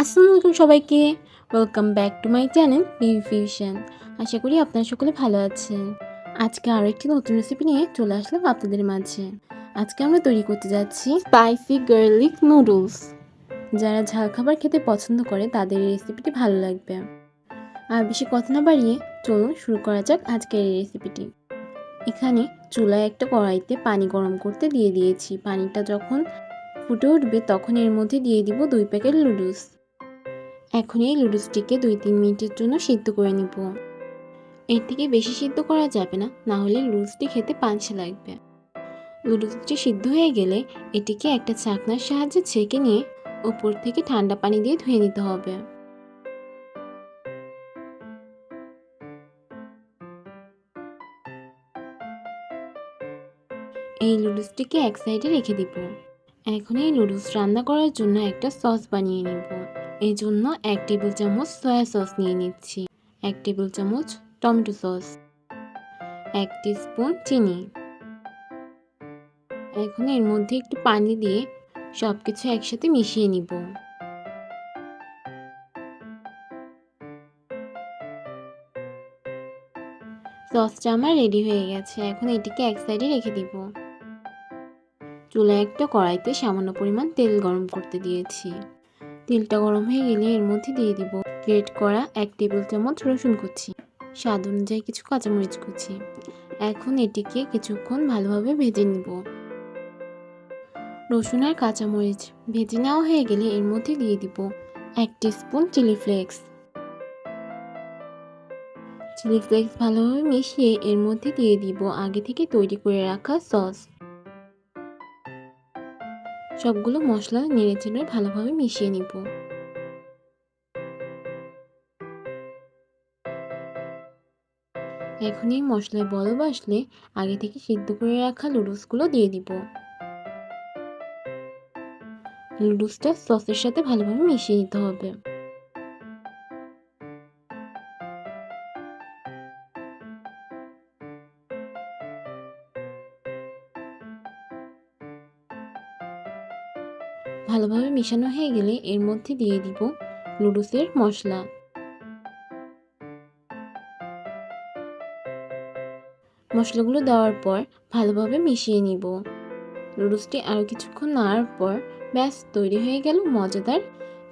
আসসালামু আলাইকুম সবাইকে। Welcome back to my channel Bibi fusion. আশা করি আপনারা সকলে ভালো আছেন। আজকে আরও একটি নতুন রেসিপি নিয়ে চলে আসলাম আপনাদের মাঝে। আজকে আমরা তৈরি করতে যাচ্ছি স্পাইসি গার্লিক নুডলস। যারা ঝাল খাবার খেতে পছন্দ করে তাদের এই রেসিপিটি ভালো লাগবে। আর বেশি কথা না বাড়িয়ে চলুন শুরু করা যাক আজকের এই রেসিপিটি। এখানে চুলায় একটা কড়াইতে পানি গরম করতে দিয়ে দিয়েছি। পানিটা যখন ফুটে উঠবে তখন এর মধ্যে দিয়ে দিব 2 প্যাকেট নুডলস। এখন এই নুডলসটিকে 2-3 মিনিটের জন্য সিদ্ধ করে নিব। এর থেকে বেশি সিদ্ধ করা যাবে না, না হলে নুডলসটি খেতে পানসে লাগবে। নুডলসটি সিদ্ধ হয়ে গেলে এটিকে একটা ছাঁকনার সাহায্যে ছেঁকে নিয়ে উপর থেকে ঠান্ডা পানি দিয়ে ধুয়ে নিতে হবে। এই নুডলসটিকে এক সাইডে রেখে দিব। এখন এই নুডলস রান্না করার জন্য একটা সস বানিয়ে নিব। এই জন্য 1 টেবিল চামচ সয়া সস নিয়ে নিচ্ছি, 1 টেবিল চামচ টমেটো সস, 1 টিস্পুন চিনি। এখন এর মধ্যে একটু পানি দিয়ে সবকিছু একসাথে মিশিয়ে নিব। সসটা আমার রেডি হয়ে গেছে। এখন এটিকে এক সাইডে রেখে দিব। চুলায় একটা কড়াইতে সামান্য পরিমাণ তেল গরম করতে দিয়েছি। তেলটা গরম হয়ে গেলে এর মধ্যে দিয়ে দিব গ্রেট করা 1 টেবিল চামচ রসুন কুচি, স্বাদ অনুযায়ী কিছু কাঁচামরিচ কুচি। এখন এটিকে কিছুক্ষণ ভালোভাবে ভেজে নিব। রসুন আর কাঁচামরিচ ভেজে নেওয়া হয়ে গেলে এর মধ্যে দিয়ে দিব 1 teaspoon chilli flakes. Chilli flakes ভালোভাবে মিশিয়ে এর মধ্যে দিয়ে দিব আগে থেকে তৈরি করে রাখা সস। সবগুলো মশলা নেড়েচেড়ে ভালোভাবে মিশিয়ে নিব। এখন এই মশলায় বলক আসলে আগে থেকে সিদ্ধ করে রাখা নুডলসগুলো দিয়ে দিব। নুডলসটা সসের সাথে ভালোভাবে মিশিয়ে নিতে হবে। ভালোভাবে মেশানো হয়ে গেলে এর মধ্যে দিয়ে দিব নুডলসের মশলা। মশলাগুলো দেওয়ার পর ভালোভাবে মিশিয়ে নিব। নুডলসটি আরও কিছুক্ষণ নাড়ার পর ব্যাস তৈরি হয়ে গেল মজাদার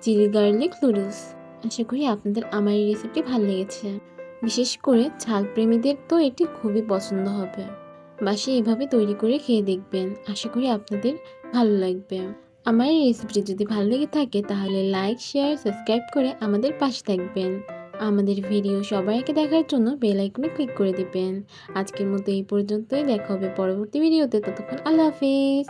চিলি গার্লিক নুডলস। আশা করি আপনাদের আমার এই রেসিপিটি ভালো লেগেছে। বিশেষ করে ঝাল প্রেমীদের তো এটি খুবই পছন্দ হবে। বাসায় এভাবে তৈরি করে খেয়ে দেখবেন, আশা করি আপনাদের ভালো লাগবে। আমার এই রেসিপিটি যদি ভালো লেগে থাকে তাহলে লাইক, শেয়ার, সাবস্ক্রাইব করে আমাদের পাশে থাকবেন। আমাদের ভিডিও সবার আগে দেখার জন্য বেল আইকনে ক্লিক করে দিবেন। আজকের মতো এই পর্যন্তই, দেখা হবে পরবর্তী ভিডিওতে। ততক্ষণ আল্লাহ হাফেজ।